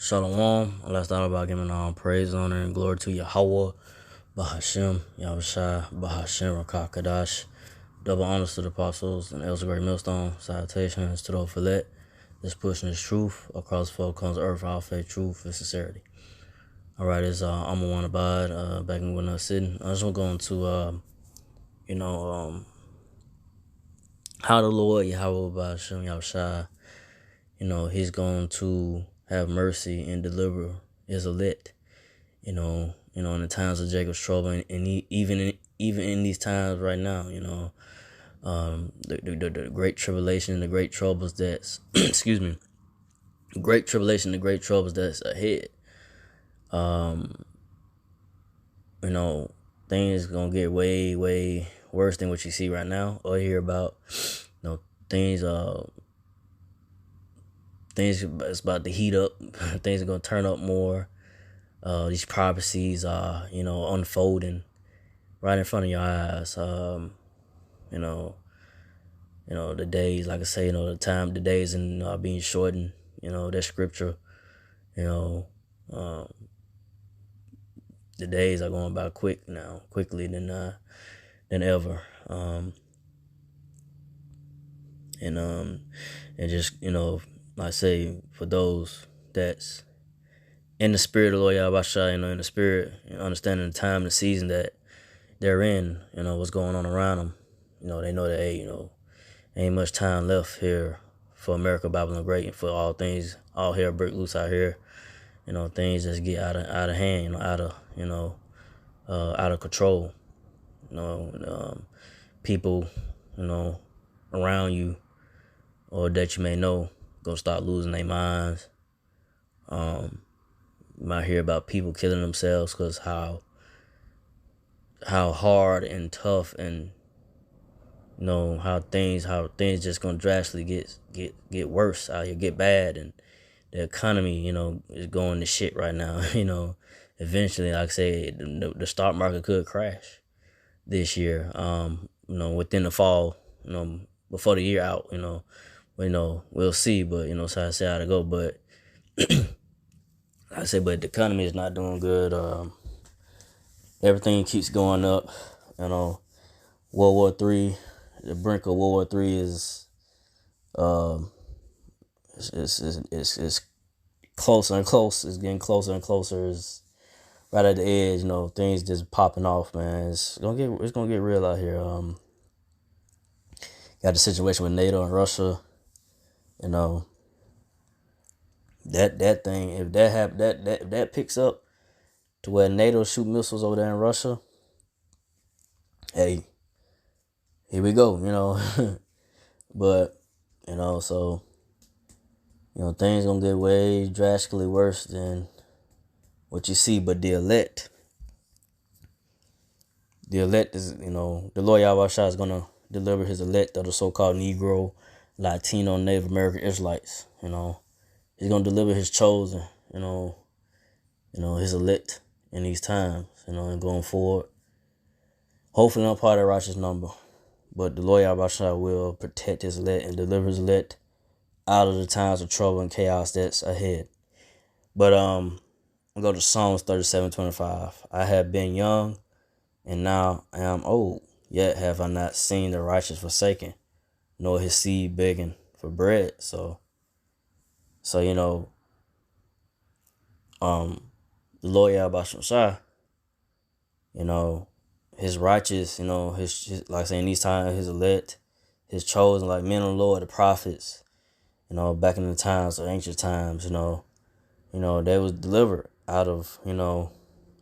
Shalom. Let's talk about giving all praise, honor, and glory to Yahweh, Bahashem, Yahushai, Bahashem, Rakakadash. Double honors to the apostles and elders of Great Millstone. Salutations to the Filet. This pushing this truth across four corners of earth, all faith, truth, and sincerity. All right, it's I'm a one abide back in when I was sitting. I just want to go into how the Lord Yahweh Bahashem, Yahushai, He's going to have mercy and deliver his elect. In the times of Jacob's trouble, and even in these times right now, the great tribulation, the great troubles that's excuse me, great tribulation, the great troubles that's ahead. Things gonna get way worse than what you see right now or hear about. Things it's about to heat up. Things are gonna turn up more. These prophecies are, unfolding right in front of your eyes. The days, like I say, the days and being shortened. That scripture. The days are going by quickly than ever. And just like I say, for those that's in the spirit of the Lord Yahweh, in the spirit and understanding the time and the season that they're in, what's going on around them. They know that, hey, ain't much time left here for America, Babylon Great, and for all things, all hell break loose out here. Things just get out of hand, out of control. People, around you or that you may know, gonna start losing their minds. You might hear about people killing themselves because how hard and tough and how things just gonna drastically get worse out here, get bad, and the economy is going to shit right now. Eventually, like I say, the stock market could crash this year. Within the fall, before the year out, we'll see. But so I say how to go. But but the economy is not doing good. Everything keeps going up. World War III, the brink of World War III is it's closer and closer. It's getting closer and closer. It's right at the edge. Things just popping off, man. It's gonna get real out here. Got the situation with NATO and Russia. That thing, if that picks up to where NATO shoot missiles over there in Russia, hey, here we go, But, so, things gonna get way drastically worse than what you see. But the elect is, the Lord Yahweh Shai is gonna deliver his elect of the so-called Negro, Latino, Native American Israelites. He's gonna deliver his chosen, his elect in these times, and going forward. Hopefully not part of the righteous number. But the Lord Yahweh will protect his elect and deliver his elect out of the times of trouble and chaos that's ahead. But I'll go to Psalms 37:25. I have been young, and now I am old. Yet have I not seen the righteous forsaken, nor his seed begging for bread. So the Lord Yahweh, his righteous, his like I say in these times, his elect, his chosen, like men of the Lord, the prophets, back in the times of ancient times, they was delivered out of,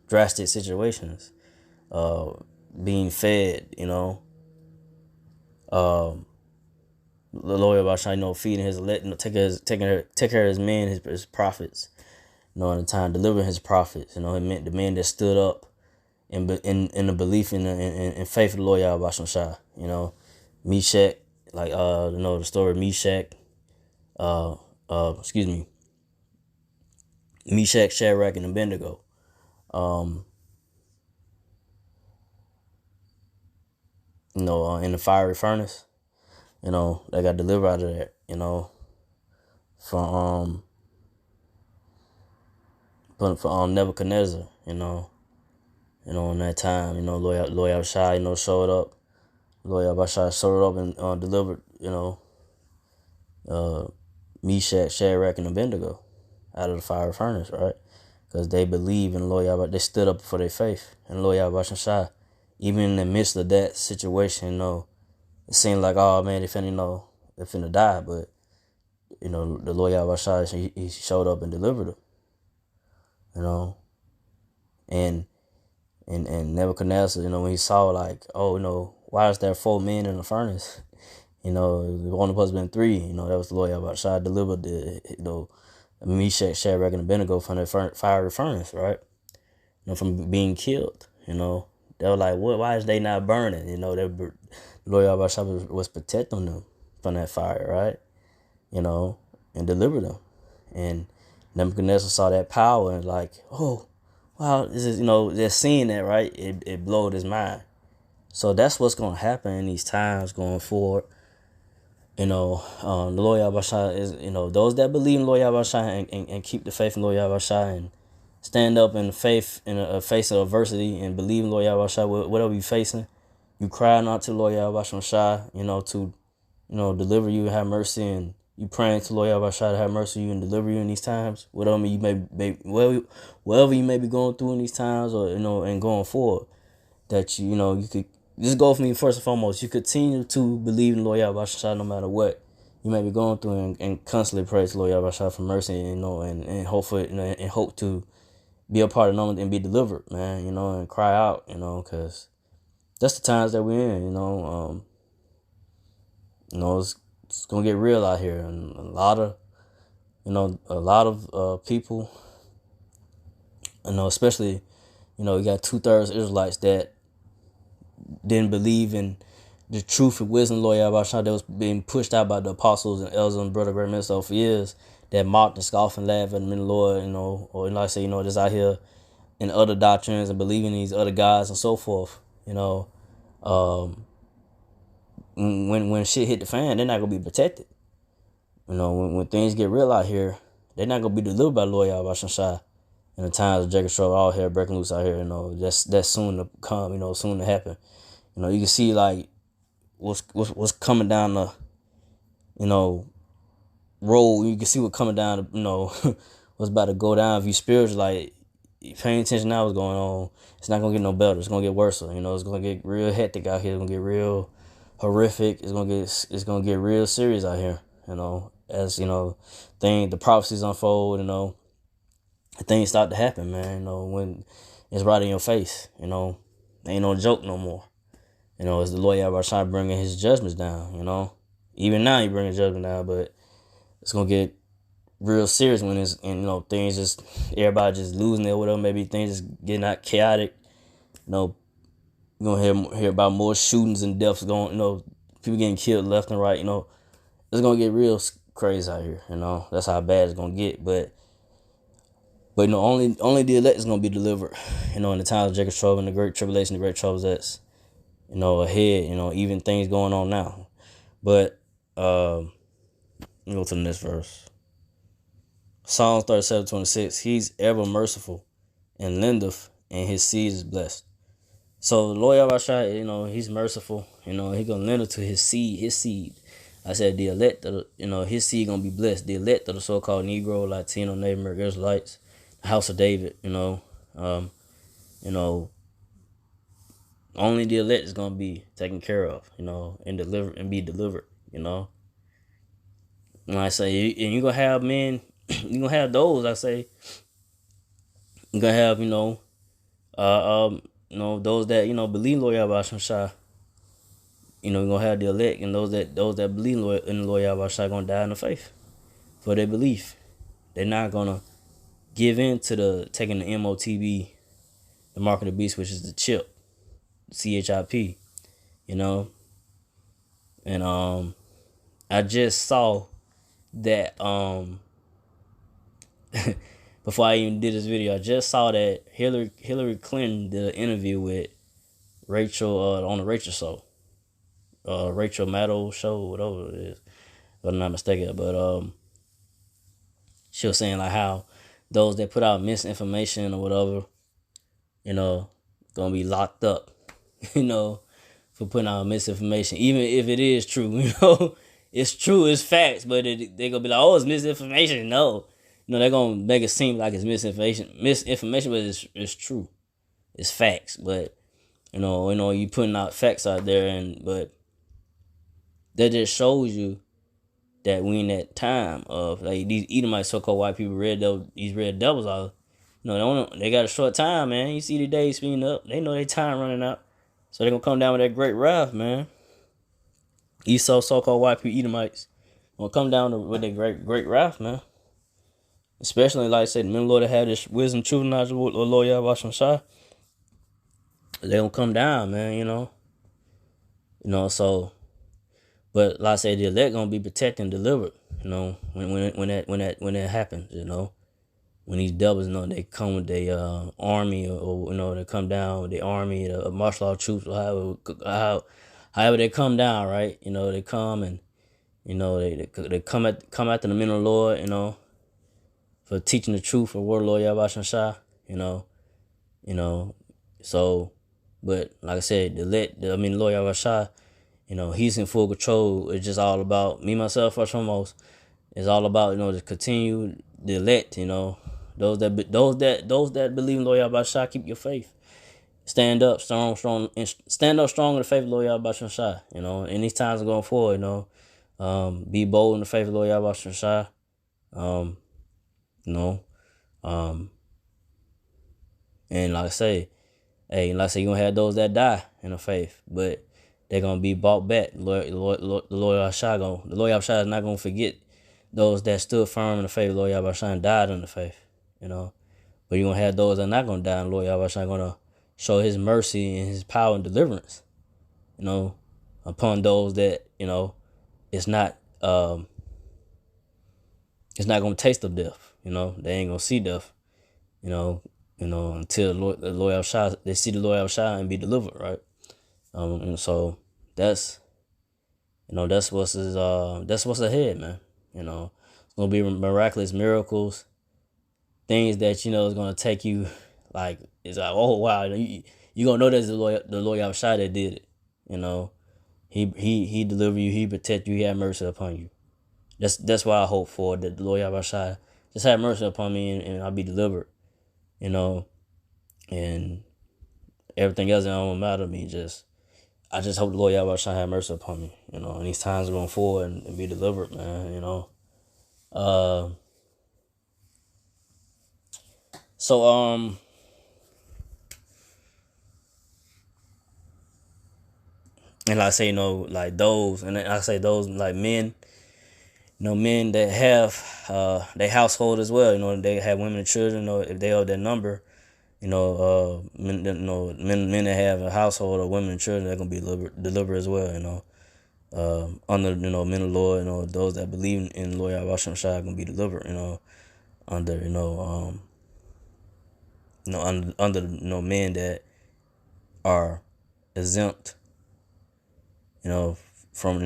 drastic situations, being fed, the Lord about feeding his elect, take care of his men, his prophets, in the time delivering his prophets, it meant the men that stood up in the belief in faith of the Lord Yahweh Shai, Meshach, like the story of Meshach, Meshach, Shadrach, and Abednego. In the fiery furnace, they got delivered out of that, from for Nebuchadnezzar, in that time, Lord Abishai, showed up. Lord Abishai showed up and delivered, uh, Meshach, Shadrach, and Abednego out of the fire furnace, right? Because they believe in Lord Abishai. They stood up for their faith in Lord Abishai. Even in the midst of that situation, it seemed like, oh man, they finna die, but the Lord Abishai, he showed up and delivered them, you know, and Nebuchadnezzar, when he saw like, oh, why is there 4 men in the furnace? It was only supposed to been 3. That was the Lord Abishai delivered Meshach, Shadrach, and Abednego from the fiery furnace, right? From being killed. They were like, what? Why is they not burning? The Lord Abishai was protecting them from that fire, right? And delivered them. And Nebuchadnezzar saw that power and like, oh, wow, this is, just seeing that, right? It blowed his mind. So that's what's going to happen in these times going forward. The Lord Yahweh is, those that believe in Lord Yahweh and keep the faith in Lord Yahweh and stand up in faith in a face of adversity and believe in Lord Yahweh, whatever you're facing, you cry out to Lord Yahweh, to, deliver you and have mercy, and you praying to Lord Yahweh to have mercy on you and deliver you in these times, whatever you whatever you may be going through in these times, or, and going forward, that you could just go for me first and foremost. You continue to believe in Lord Yahweh no matter what you may be going through, and constantly pray to Lord Yahweh for mercy, and hope for and hope to be a part of them and be delivered, man, and cry out, because that's the times that we're in, it's gonna get real out here, and a lot of people, especially, you got 2/3 Israelites that didn't believe in the truth and wisdom, Lord Yahweh, that was being pushed out by the apostles and elders and brother great ministers for years, that mocked and scoffed and laughed at them in the Lord, or like I say, just out here in other doctrines and believing these other gods and so forth. When shit hit the fan, they're not gonna be protected. When things get real out here, they're not gonna be delivered by Lord Yahweh Shai. In the times of Jacob trouble, all hell breaking loose out here, that's soon to come, soon to happen. You can see like what's coming down the, road. You can see what's coming down, what's about to go down. If you spiritual, like, paying attention now what's going on, it's not gonna get no better. It's gonna get worse. It's gonna get real hectic out here. It's gonna get real horrific. It's gonna get real serious out here. As the prophecies unfold. Things start to happen, man. When it's right in your face. Ain't no joke no more. As the Lord Yahweh bringing his judgments down. Even now he bringing judgment down, but it's gonna get real serious when it's, and things just, everybody just losing it or whatever. Maybe things just getting out chaotic. You're gonna hear about more shootings and deaths going. People getting killed left and right. It's gonna get real crazy out here. That's how bad it's gonna get. But only the elect is gonna be delivered. In the times of Jacob's trouble and the great tribulation, the great troubles that's ahead. Even things going on now. But let me go to the next verse. Psalms 37:26. He's ever merciful and lendeth, and his seed is blessed. So the Lord Yahweh, he's merciful. He gonna lend it to his seed. His seed. I said the elect, his seed gonna be blessed. The elect of the so-called Negro, Latino, Native American Israelites, the house of David. Only the elect is gonna be taken care of. And delivered and be delivered. When I say, and you gonna have men, you gonna have those. I say, you gonna have those that believe Lord Yahweh Shai. You're gonna have the elect, and those that believe in the Lord Yahweh Shai gonna die in the faith for their belief. They're not gonna give in to the taking the MOTB, the mark of the beast, which is the chip, CHIP. And I just saw that before I even did this video, I just saw that Hillary Clinton did an interview with Rachel on the Rachel show, Rachel Maddow show, whatever it is, if I'm not mistaken. But she was saying like how those that put out misinformation or whatever, gonna be locked up, you know, for putting out misinformation, even if it is true. It's true, it's facts, but they gonna be like, oh, it's misinformation. No, they're gonna make it seem like it's misinformation, but it's true, it's facts. But you putting out facts out there, but that just shows you that we in that time of like these Edomites, so-called white people, these red devils are. They got a short time, man. You see the days speeding up. They know their time running out. So they're going to come down with that great wrath, man. Esau, so-called white people, Edomites, going to come down with that great wrath, man. Especially, like I said, the men of the Lord that have this wisdom, truth, and knowledge of the Lord Yahweh Shai. They're going to come down, man, so. But like I said, the elect going to be protected and delivered, when that happens, when these devils, they come with their army, or they come down with the army, the martial law troops, or however they come down, right? They come and they come after the men of the Lord, for teaching the truth for word of the Lord Yahweh Shai, So, but like I said, the Lord Yahweh Shai, he's in full control. It's just all about me, myself, first and foremost. It's all about to continue the elect. Those that believe in Lord Yahweh Shai, keep your faith. Stand up strong, and stand up strong in the faith of Lord Yahweh Shai. In these times going forward, be bold in the faith of Lord Yahweh Shai. And like I say, you're gonna have those that die in the faith, but they're gonna be bought back. The Lord Yahweh Shai is not gonna forget those that stood firm in the faith. Lord Yahweh Shai and died in the faith. But you're gonna have those that are not gonna die, and Lord Yahweh Shai gonna show His mercy and His power and deliverance. Upon those that it's not gonna taste of death. They ain't gonna see death. Until the Lord Yahweh Shai, they see the Lord Yahweh Shai and be delivered, right? And so that's what's ahead, man. It's gonna be miraculous miracles, things that is gonna take you like it's like, oh wow, you gonna know that's the Lord Yahweh Shai that did it. He deliver you, He protect you, He have mercy upon you. That's why I hope for that the Lord Yahweh Shai just have mercy upon me and I'll be delivered. And everything else that don't matter to me. I just hope the Lord Yahweh Shai have mercy upon me, in these times going forward and be delivered, man, So and like I say, like those, and I say those like men, men that have their household as well, they have women and children, if they are their number, men that have a household or women and children, they're gonna be delivered as well, under men of the Lord, those that believe in Lord Yahweh Shai are gonna be delivered, under under men that are exempt, from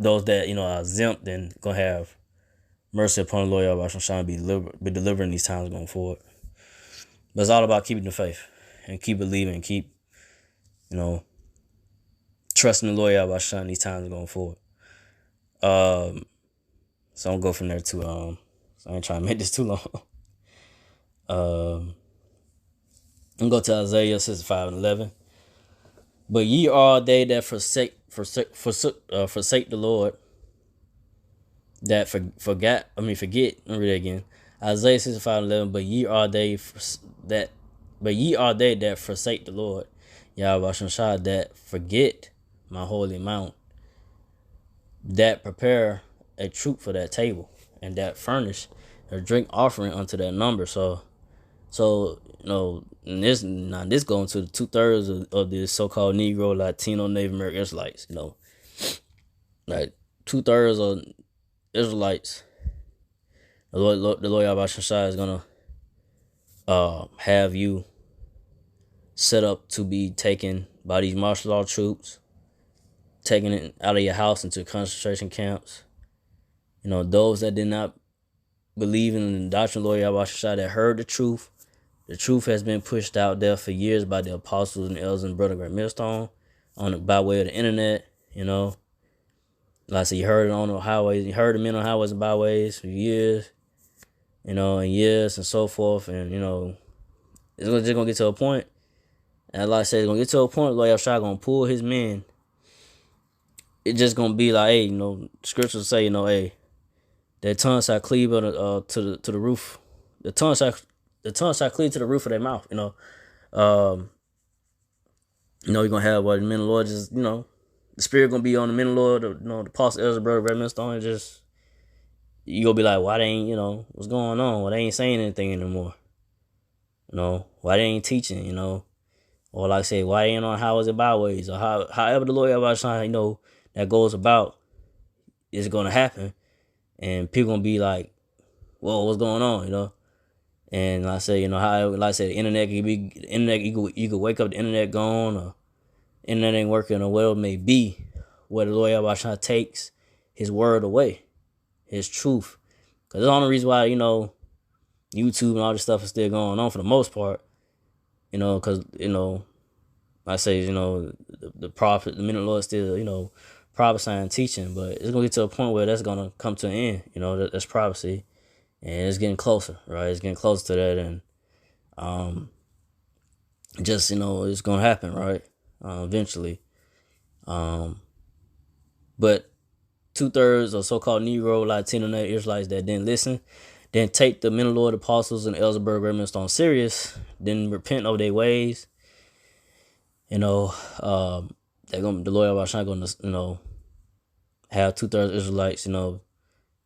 those that are exempt and gonna have mercy upon the Lord Yahweh Shai and be delivered in these times going forward. But it's all about keeping the faith and keep believing and keep trusting the Lord Yahweh Shai in these times going forward. So I'll go from there too. So I ain't trying to make this too long. I'm gonna go to Isaiah 65:11. But ye are they that forsake the Lord, that forget. Let me read it again. Isaiah 65:11. But ye are they that forsake the Lord, Yahweh Shai, that forget my holy mount, that prepare a troop for that table, and that furnish a drink offering unto that number. So this going to the 2/3 of the so-called Negro, Latino, Native American Israelites. Like 2/3 of Israelites, the Lord Yahweh Shai is gonna have you set up to be taken by these martial law troops, taken it out of your house into concentration camps, Those that did not believe in the doctrine of Lord Yahweh Shai, that heard the truth. The truth has been pushed out there for years by the apostles and elders and brother Grant Millstone by way of the internet. Like I said, you heard it on the highways, you heard the men on highways and byways for years, and years and so forth. And, it's just going to get to a point. And like I said, it's going to get to a point where Yahshua going to pull his men. It's just going to be like, hey, scriptures say, hey, that tongue shall cleave to the roof. The tongue shall cleave to the roof of their mouth, you're going to have what the men of the Lord just, the spirit going to be on the men of the Lord, the apostle, elder, brother, Redmond Stone, and just, you going to be like, why they ain't, what's going on? Why they ain't saying anything anymore? Why they ain't teaching, or like I say, why they ain't on highways and byways, or however the Lord about trying, that goes about is going to happen, and people going to be like, whoa, what's going on, And like I say, like I said, the internet can be, you could wake up, the internet gone, or internet ain't working, or whatever it may be, where the Lord Yahweh takes his word away, his truth. Because the only reason why, YouTube and all this stuff is still going on for the most part, because, I say, the prophet, the men of the Lord still, prophesying, teaching, but it's going to get to a point where that's going to come to an end, that's prophecy, and it's getting closer, right? It's getting closer to that, and just, it's going to happen, right? Eventually. But 2/3 of so-called Negro, Latino, Israelites that didn't listen, didn't take the men of the Lord, apostles, and Ellsberg, Redmond Stone serious, didn't repent of their ways, the Lord Yahweh gonna, have 2/3 Israelites,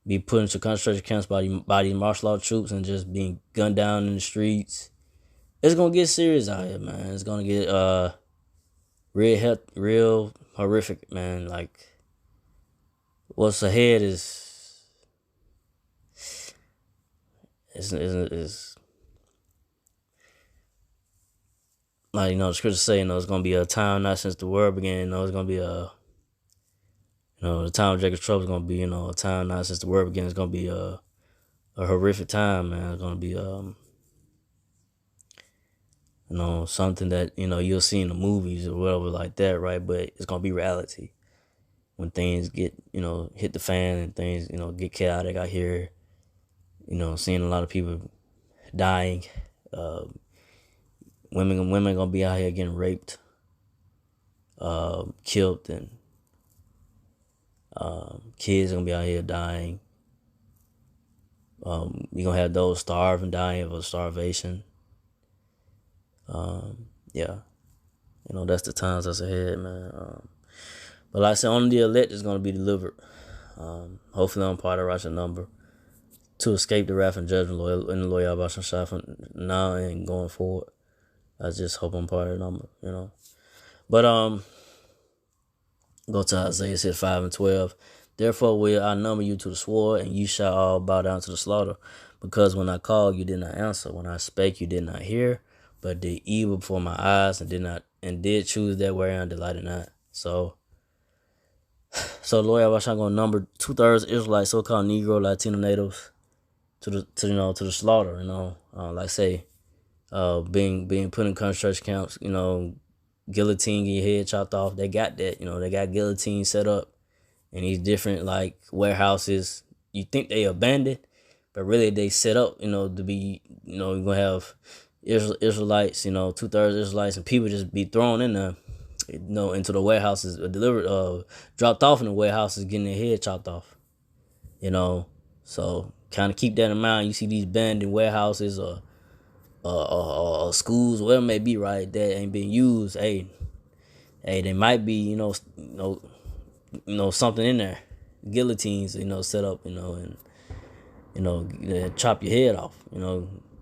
be put into concentration camps by these martial law troops and just being gunned down in the streets. It's gonna get serious out here, man. It's gonna get real horrific, man. Like, what's ahead is like, the scriptures say, it's gonna be a time not since the world began. It's gonna be the time of Jacob's trouble is gonna be, a time not since the world began. It's gonna be a horrific time, man. It's gonna be something that you'll see in the movies or whatever like that, right? But it's gonna be reality when things get hit the fan and things get chaotic out here. Seeing a lot of people dying, women gonna be out here getting raped, killed, and kids gonna be out here dying. You're gonna have those starving, dying of starvation. Yeah, that's the times that's ahead, man. But like I said, only the elect is gonna be delivered. Hopefully, I'm part of the righteous number to escape the wrath and judgment, Lord, in the Lord Yahweh Shai from now and going forward. I just hope I'm part of the number, But go to Isaiah 5:12. Therefore will I number you to the sword, and you shall all bow down to the slaughter. Because when I called, you did not answer. When I spake, you did not hear, but did evil before my eyes, and did choose that wherein delighted not. So the Lord Yahweh gonna number 2/3 Israelites, so-called Negro, Latino natives, to the slaughter. Like I say, being put in concentration camps, guillotine, get your head chopped off. They got that, they got guillotines set up in these different like warehouses. You think they abandoned, but really they set up, to be, you're gonna have Israelites, 2/3 Israelites, and people just be thrown in there, into the warehouses, delivered, dropped off in the warehouses, getting their head chopped off. So kind of keep that in mind. You see these abandoned warehouses or schools, whatever it may be, right, that ain't being used. Hey, they might be, something in there, guillotines, set up, and chop your head off,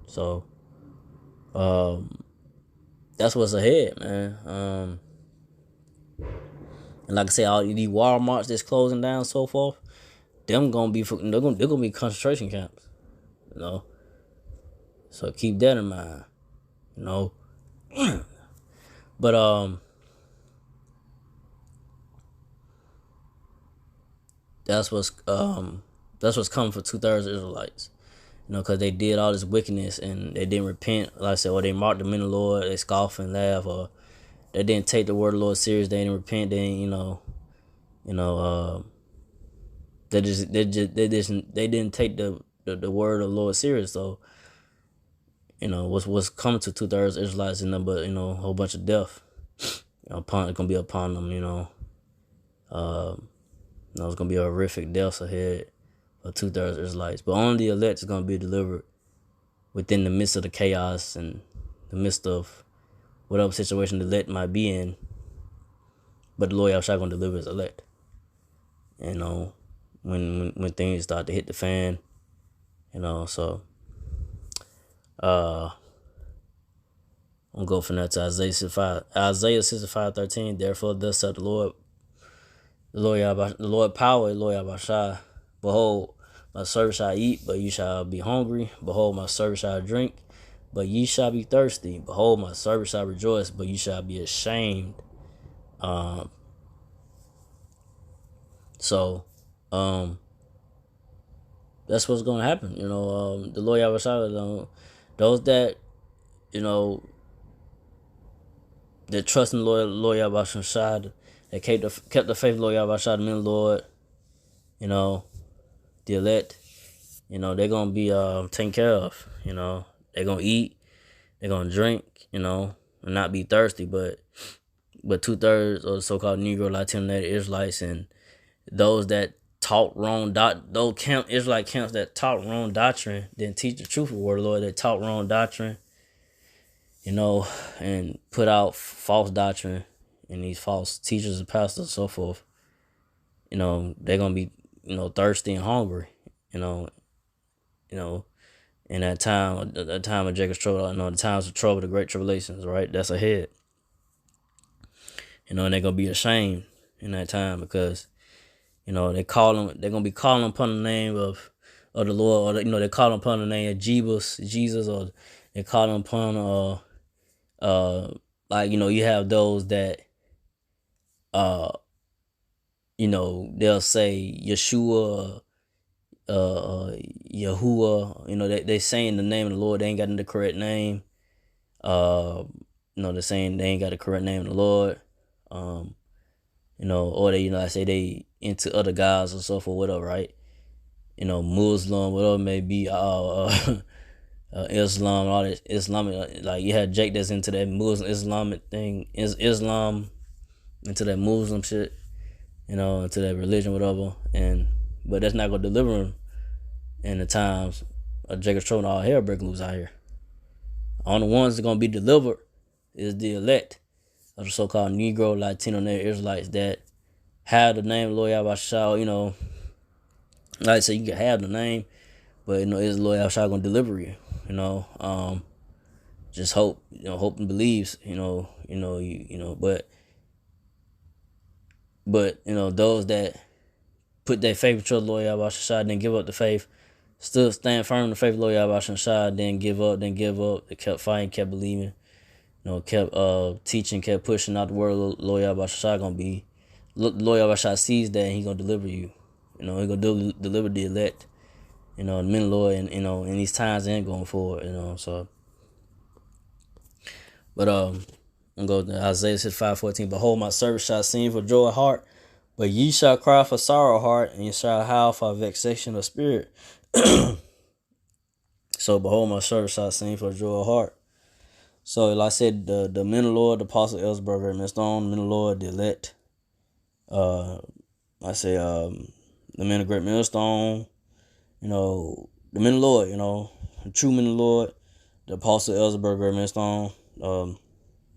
So, that's what's ahead, man. And like I say, all these Walmarts that's closing down, so forth, they're gonna be concentration camps, So keep that in mind, But that's what's That's what's coming for 2/3 of Israelites. Because they did all this wickedness and they didn't repent. Like I said, or they mocked the men of the Lord, they scoff and laugh, or they didn't take the word of the Lord serious. They didn't repent. They didn't, they didn't take the word of the Lord serious. So, what's coming to 2/3 of Israelites is nothing but, a whole bunch of death. It's gonna be upon them. It's gonna be a horrific deaths ahead for 2/3 of Israelites. But only the elect is gonna be delivered within the midst of the chaos and the midst of whatever situation the elect might be in. But the Lord Yahushua gonna deliver his elect. When things start to hit the fan, so I'm gonna go from that to Isaiah 65:13. Therefore, thus saith the Lord power, the Lord Yahushua. Behold, my servant shall eat, but you shall be hungry. Behold, my servant shall drink, but ye shall be thirsty. Behold, my servant shall rejoice, but you shall be ashamed. So, that's what's gonna happen. The Lord Yahushua, those that that trust in the Lord Yahushua, that kept the faith of the Lord Yahushua, the men of the Lord, the elect, they're gonna be taken care of. They're gonna eat, they're gonna drink, and not be thirsty. But 2/3 of the so-called Negro, Latino, Native Israelites, and those that taught wrong those Israelite camps that taught wrong doctrine, didn't teach the truth of the word of the Lord, that taught wrong doctrine, and put out false doctrine, and these false teachers and pastors and so forth, they're gonna be, thirsty and hungry, in that time of Jacob's trouble, the times of trouble, the great tribulations, right? That's ahead. And they're gonna be ashamed in that time because, they're gonna be calling upon the name of the Lord, or they're calling upon the name of Jesus, or they're calling upon you have those that they'll say Yeshua, Yahuwah, they saying the name of the Lord, they ain't got the correct name. They're saying they ain't got the correct name of the Lord. Or they, I say they into other gods or so forth, whatever, right? Muslim, whatever it may be, Islam, all this Islamic, like you had Jake that's into that Muslim Islamic thing, Islam, into that Muslim shit, into that religion, whatever, but that's not gonna deliver him in the times of Jacob's trouble and all hell breaking loose out here. Only ones that gonna be delivered is the elect of the so-called Negro, Latino, Native Israelites that have the name of Lord Yahushua. Like I said, you can have the name, but is Lord Yahushua gonna deliver you? Just hope, hope and believes, but those that put their faith in the Lord Yahushua, then give up the faith, still stand firm in the faith of Lord Yahushua, then give up. They kept fighting, kept believing, kept teaching, kept pushing out the word of Lord Yahushua. Lord Yahushua sees that, and he gonna deliver you. He gonna deliver the elect, the men of the Lord, and in these times and going forward, so. But I'm gonna go to Isaiah 65:14. Behold, my servant shall sing for joy of heart, but ye shall cry for sorrow of heart, and ye shall howl for vexation of spirit. So behold, my servant shall sing for joy of heart. So like I said, the men of the Lord, the apostle Elsberger, and Stone, the men of the Lord, the elect. I say the men of great millstone, the men of the Lord, the true men of the Lord, the apostle Elsberger, Millstone,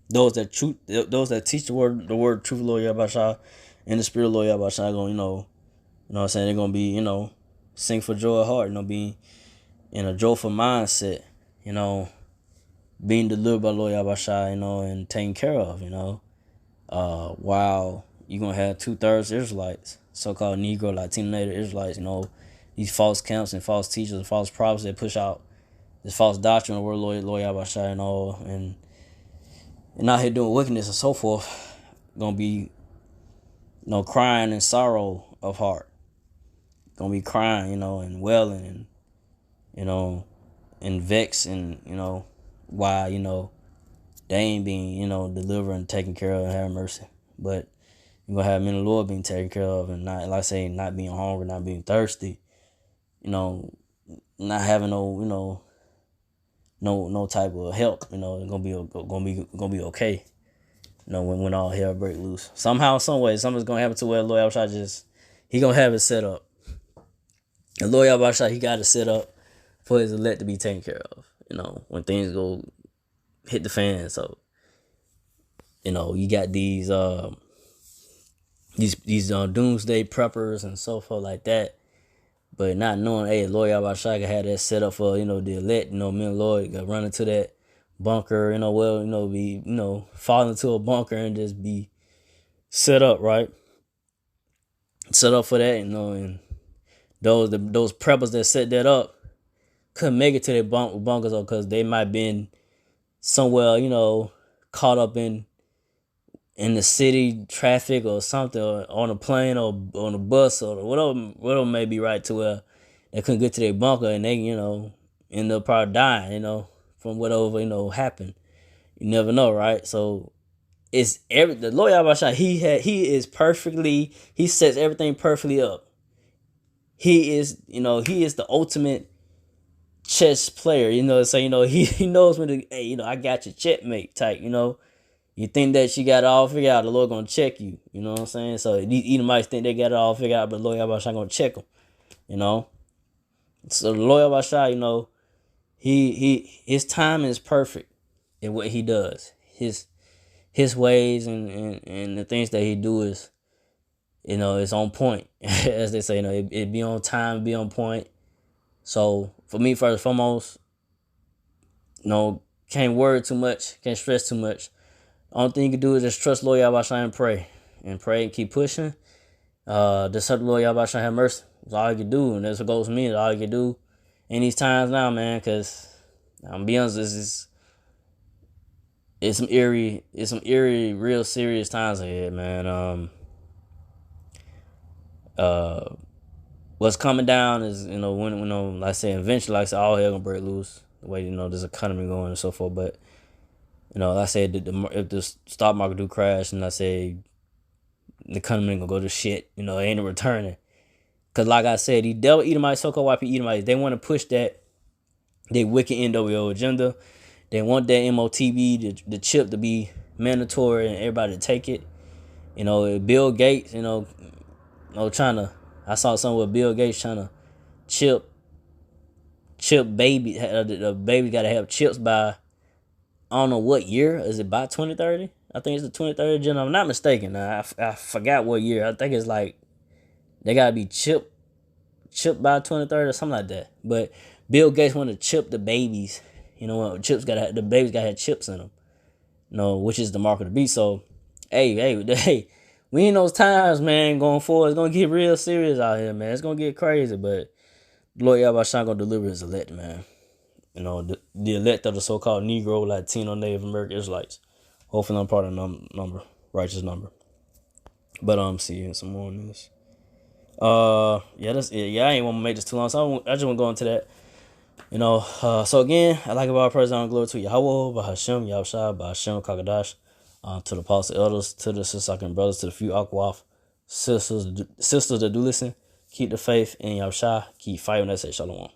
those that teach the word truth, Lord Yahushua, and the spirit of Lord Yahushua, going, I'm saying, they're gonna be, sing for joy of heart, be in a joyful mindset, being delivered by Lord Yahushua, and taken care of, while you're gonna have 2/3 Israelites, so-called Negro, Latino, Native Israelites, these false camps and false teachers and false prophets that push out this false doctrine of the word Lord Yahushua, and out here doing wickedness and so forth, gonna be, crying in sorrow of heart, gonna be crying, and wailing, and you know, and vexed, and why they ain't being delivering, taken care of, and having mercy. But you're gonna have men of the Lord being taken care of, and not, like I say, not being hungry, not being thirsty, not having no type of help. Gonna be okay. When all hell break loose, somehow, some way, something's gonna happen to where Lord Abishai he gonna have it set up. And Lord Abishai, he got it set up for his elect to be taken care of. When things go hit the fan. So you got these doomsday preppers and so forth like that, but not knowing, hey, Lord Abishai had that set up for the elect. Men of the Lord got run into that bunker, be fall into a bunker and just be set up right, set up for that. And those preppers that set that up couldn't make it to their bunkers, because they might been somewhere caught up in the city traffic or something, or on a plane or on a bus or whatever may be, right, to where they couldn't get to their bunker, and they end up probably dying from whatever happened. You never know, right? So it's the Lord Yahweh, he sets everything perfectly up. He is the ultimate chess player, so he knows when to, hey, I got your checkmate type. You think that you got it all figured out, the Lord gonna check you. You know what I'm saying? So these Edomites think they got it all figured out, but the Lord Yahweh gonna check them. So the Lord Yahweh, his time is perfect in what he does. His ways and the things that he do is, it's on point. As they say, it be on time, be on point. So for me, first and foremost, can't worry too much, can't stress too much. Only thing you can do is just trust Lord Yahweh and pray. And pray and keep pushing. Just help the Lord Yahweh have mercy. That's all you can do. And that's what goes to me. That's all you can do in these times now, man. Because I'm gonna be honest, it's some eerie, real serious times ahead, man. What's coming down is, when like I say, eventually, like I said, all hell gonna break loose. The way this economy going and so forth. But like I said, if the stock market do crash, and I say the economy gonna go to shit, it ain't returning. Cause like I said, these devil Edomites, so-called YP Edomites, they want to push that they wicked NWO agenda. They want that MOTB, the chip, to be mandatory and everybody to take it. Bill Gates, I saw something with Bill Gates trying to chip baby. The baby got to have chips by, I don't know what year. Is it by 2030? I think it's the 2030 gen. I'm not mistaken. I forgot what year. I think it's like they gotta be chipped by 2030 or something like that. But Bill Gates want to chip the babies. The babies gotta have chips in them. Which is the mark of the beast. So, hey, we in those times, man. Going forward, it's gonna get real serious out here, man. It's gonna get crazy. But Lord Yahweh gonna deliver his elect, man. The elect of the so-called Negro, Latino, Native American Israelites. Hopefully I'm part of the number, righteous number. But see you in some more news. Yeah, that's it. Yeah, I ain't want to make this too long, so I just want to go into that. So again, I like about praise and glory to Yahweh, Bahashem, Yahushua, Bahashem, Kakadash, to the apostle elders, to the sister brothers, to the few Akwaf sisters that do listen. Keep the faith in Yahushua. Keep fighting. That say Shalom.